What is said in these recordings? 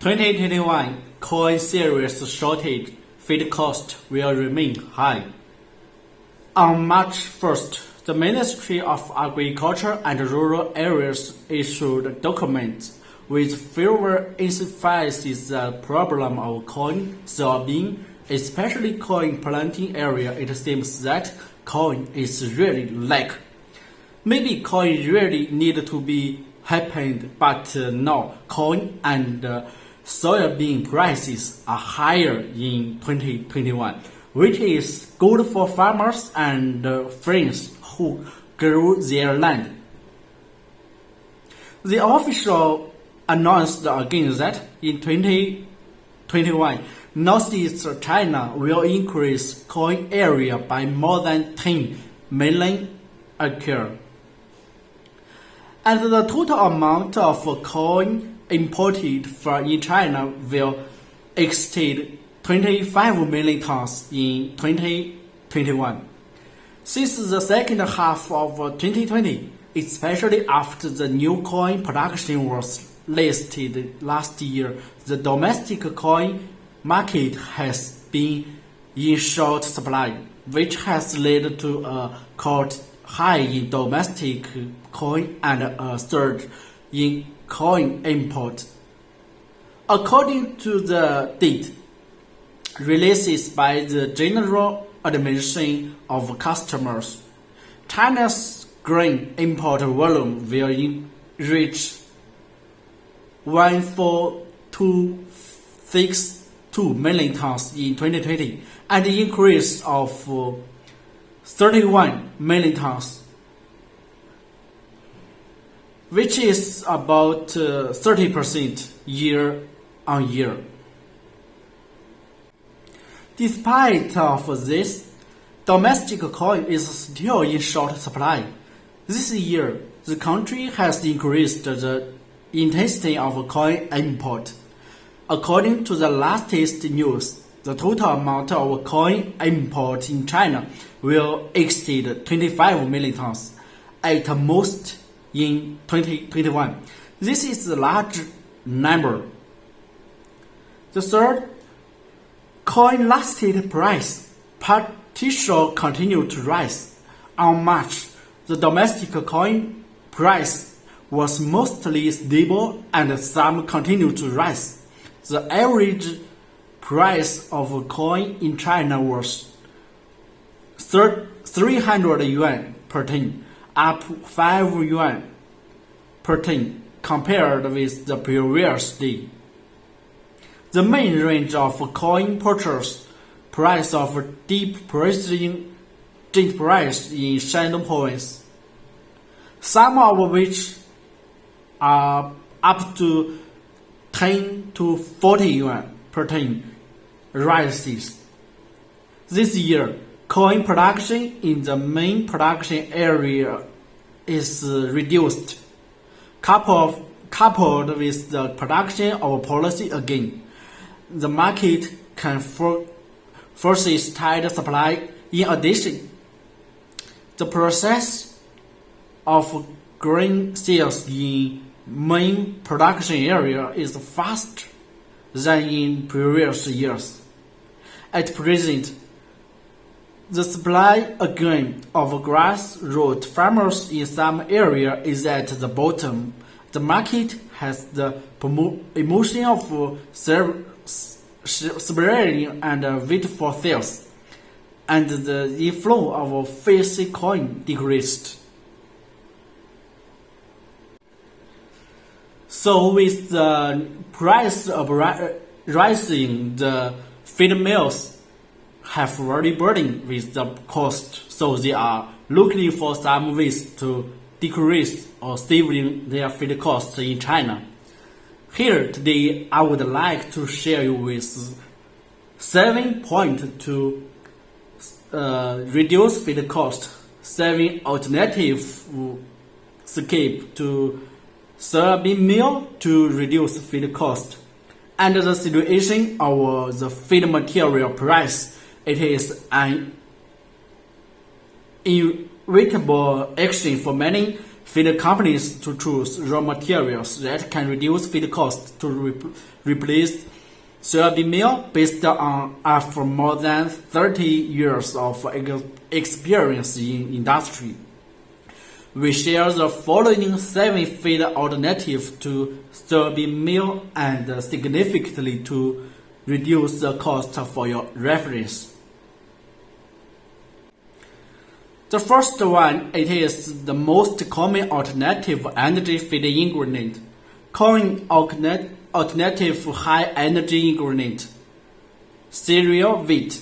2021 corn cereals shortage feed cost will remain high. On March 1st, the Ministry of Agriculture and Rural Areas issued a document which further emphasizes the problem of corn, soybean, especially corn planting area. It seems that corn is really lack. Maybe corn really need to be happened, but now corn and soybean prices are higher in 2021, which is good for farmers and friends who grow their land. The official announced again that in 2021, Northeast China will increase corn area by more than 10 million acres. And the total amount of corn imported from China will exceed 25 million tons in 2021. Since the second half of 2020, especially after the new corn production was listed last year, the domestic corn market has been in short supply, which has led to a record high in domestic corn and a surge in corn import. According to the data releases by the General Administration of Customs, China's grain import volume will reach 14262 million tons in 2020, and an increase of 31 million tons, which is about 30% year on year. Despite of this, domestic corn is still in short supply. This year, the country has increased the intensity of corn import. According to the latest news, the total amount of corn import in China will exceed 25 million tons at most in 2021. This is a large number. The third, corn lasted price partially continued to rise. On March, the domestic corn price was mostly stable and some continued to rise. The average price of corn in China was 300 yuan per ton, up 5 yuan per ton compared with the previous day. The main range of corn purchase price of deep pricing price in Shandong province, some of which are up to 10 to 40 yuan per ton rises. This year, corn production in the main production area is reduced, coupled with the production of policy again. The market can forces tight supply. In addition, the process of grain sales in main production area is faster than in previous years. At present, the supply again of grassroots farmers in some area is at the bottom. The market has the emotion of spreading and wait for sales, and the inflow of field coin decreased. So with the price of rising, the feed mills have already burdened with the cost, so they are looking for some ways to decrease or saving their feed costs in China. Here today, I would like to share you with 7 points to reduce feed cost, 7 alternative escape to Sesame Meal to reduce feed cost, and the situation of the feed material price. It is an inevitable action for many feed companies to choose raw materials that can reduce feed costs to replace soybean meal based on after more than 30 years of experience in industry. We share the following 7 feed alternatives to soybean meal and significantly to reduce the cost for your reference. The first one, it is the most common alternative energy feed ingredient, corn alternative high energy ingredient, cereal wheat,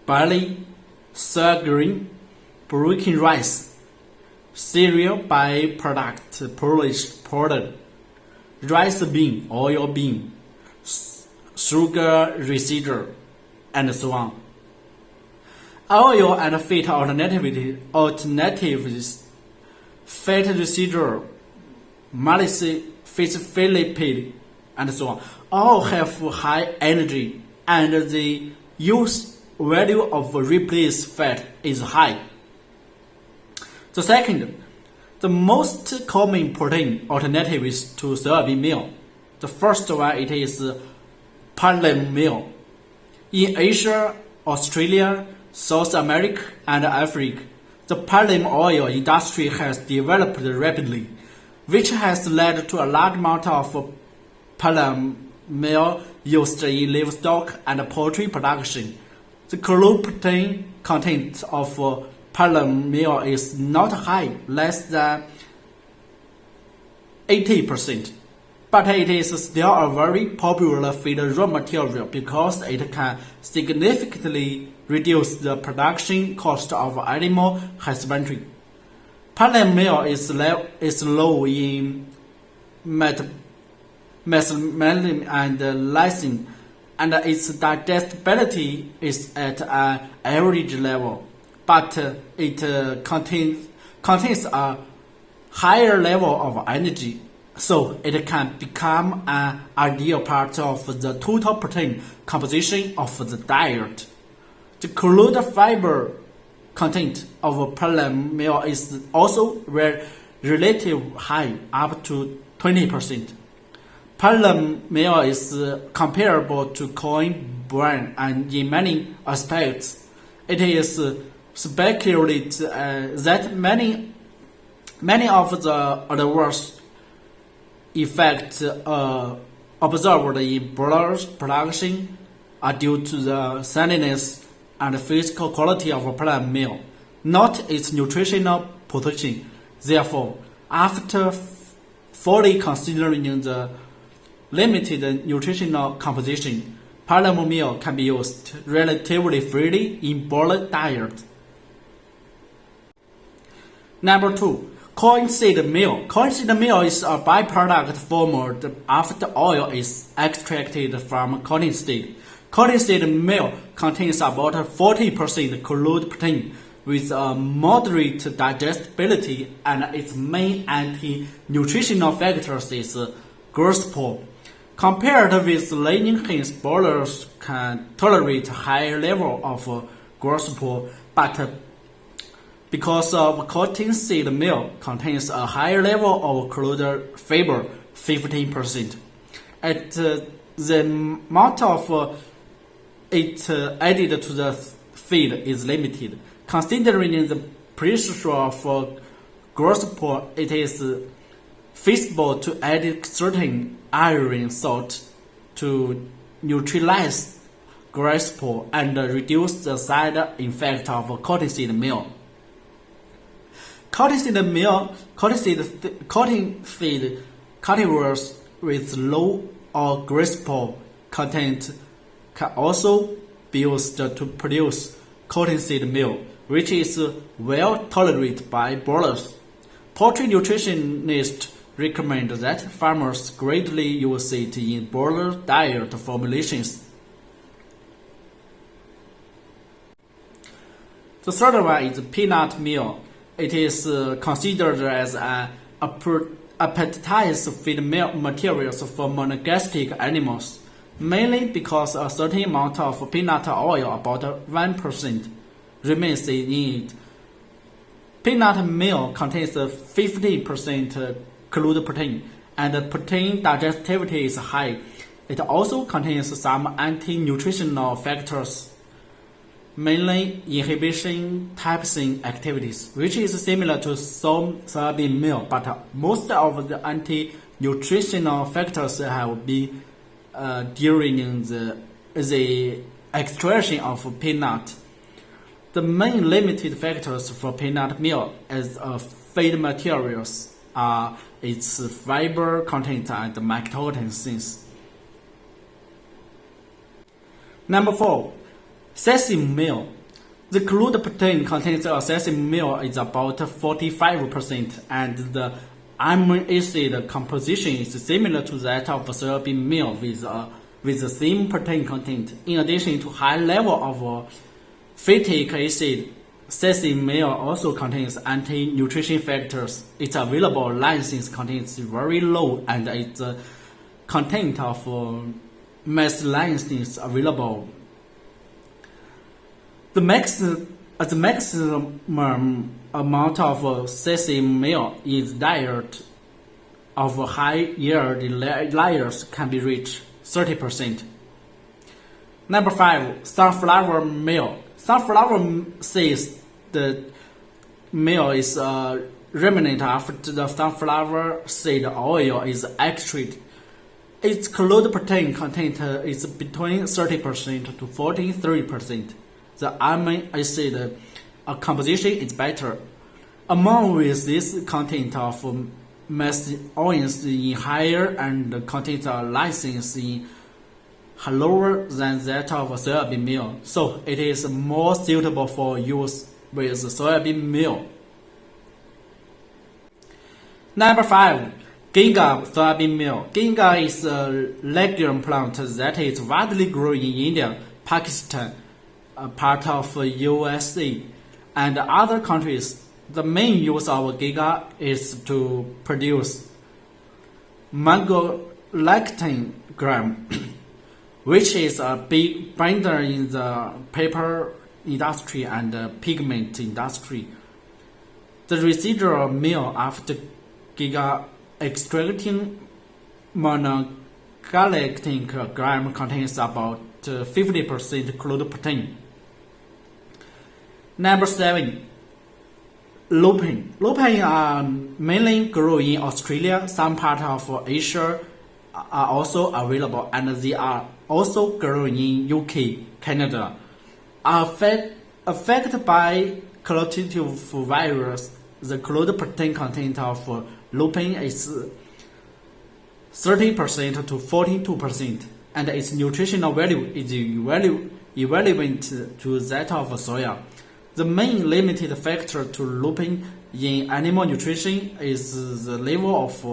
barley, soya grain, broken rice, cereal byproduct polished powder, rice bean, oil bean, sugar residue, and so on. Oil and fat alternatives, fat residue, malice, fish lipid, and so on, all have high energy, and the use value of replaced fat is high. The second, the most common protein alternative is to soybean meal. The first one, it is Prolong meal. In Asia, Australia, South America, and Africa, the palm oil industry has developed rapidly, which has led to a large amount of palm meal used in livestock and poultry production. The crude protein content of palm meal is not high, less than 80%, but it is still a very popular feed raw material because it can significantly reduce the production cost of animal husbandry. Palm meal is low in methylmalonium and lysine, and its digestibility is at an average level, but it contains a higher level of energy, so it can become an ideal part of the total protein composition of the diet. The crude fiber content of palm meal is also relatively high, up to 20%. Palm meal is comparable to corn bran, and in many aspects, it is speculated that many of the adverse effects observed in broiler production are due to the salinity and physical quality of palm meal, not its nutritional potential. Therefore, after fully considering the limited nutritional composition, palm meal can be used relatively freely in broiler diet. Number 2, Cottonseed meal. Cottonseed meal is a byproduct formed after oil is extracted from cottonseed. Cottonseed meal contains about 40% crude protein with a moderate digestibility, and its main anti-nutritional factors is growth pull. Compared with Lachance, broilers can tolerate higher level of growth pull, but because of cottonseed meal contains a higher level of crude fiber, 15%. The amount of it added to the feed is limited. Considering the pressure of growth pull, it is feasible to add certain iron salt to neutralize growth pull and reduce the side effect of cottonseed meal. Cottonseed cultivars with low or growth pull content can also be used to produce cottonseed meal, which is well tolerated by broilers. Poultry nutritionists recommend that farmers greatly use it in broiler diet formulations. The third one is peanut meal. It is considered as an appetizing feed materials for monogastric animals, mainly because a certain amount of peanut oil, about 1%, remains in it. Peanut meal contains 50% crude protein, and the protein digestivity is high. It also contains some anti-nutritional factors, mainly inhibition trypsin activities, which is similar to soybean meal, but most of the anti-nutritional factors have been during the extraction of peanut. The main limited factors for peanut meal as feed materials are its fiber content and mycotoxins. Number 4. Sesame meal. The crude protein content of sesame meal is about 45%, and the amino acid composition is similar to that of soybean meal with the same protein content. In addition to high level of phytic acid, sesame meal also contains anti-nutrition factors. Its available lysine content is very low, and its content of methionine is available. The maximum amount of sesame meal in diet of high-yield layers can be reached 30%. Number 5. Sunflower meal. Sunflower seeds, the meal is remnant after the sunflower seed oil is extracted. Its crude protein content is between 30% to 43%. The amino acid composition is better. Among with this content of methionine in higher and content of lysine in lower than that of soybean meal, so it is more suitable for use with soybean meal. Number 5. Ginga soybean meal. Ginga is a legume plant that is widely grown in India, Pakistan, a part of USA, and other countries. The main use of ginga is to produce mango-lactane gram, which is a big binder in the paper industry and pigment industry. The residual meal after ginga extracting monogalactic gram contains about 50% crude protein. Number 7. Lupin. Lupin are mainly grown in Australia. Some part of Asia are also available, and they are also grown in UK, Canada. Affected by clostridium virus, the crude protein content of lupin is 30% to 42%, and its nutritional value is equivalent to that of soya. The main limited factor to lupin in animal nutrition is the level of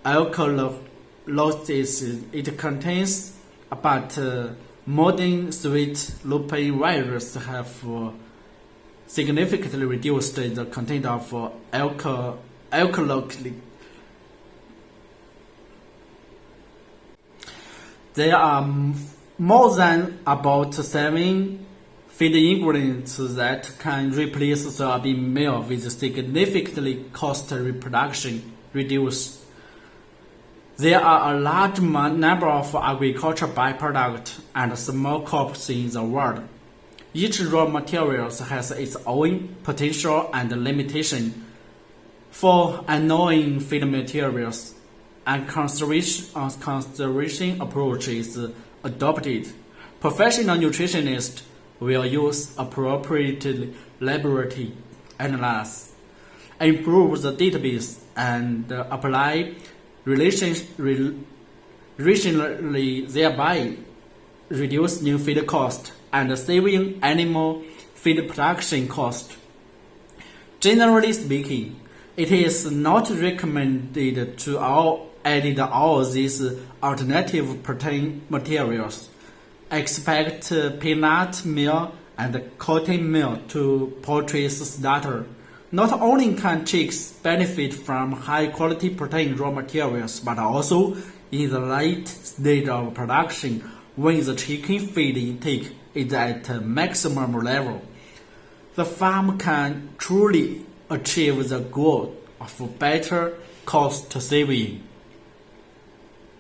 alkalosis it contains, but modern sweet lupin virus have significantly reduced the content of alkalosis. There are more than about 7 feed ingredients that can replace soybean meal with significantly cost reproduction reduced. There are a large number of agricultural byproducts and small crops in the world. Each raw material has its own potential and limitation. For unknown feed materials, a conservation approach is adopted. Professional nutritionists will use appropriate laboratory analysis, improve the database, and apply rationally, thereby reduce new feed cost and saving animal feed production cost. Generally speaking, it is not recommended to add all these alternative protein materials. Expect peanut meal and cotton meal to poultry starter. Not only can chicks benefit from high-quality protein raw materials, but also in the late stage of production when the chicken feed intake is at maximum level. the farm can truly achieve the goal of better cost saving.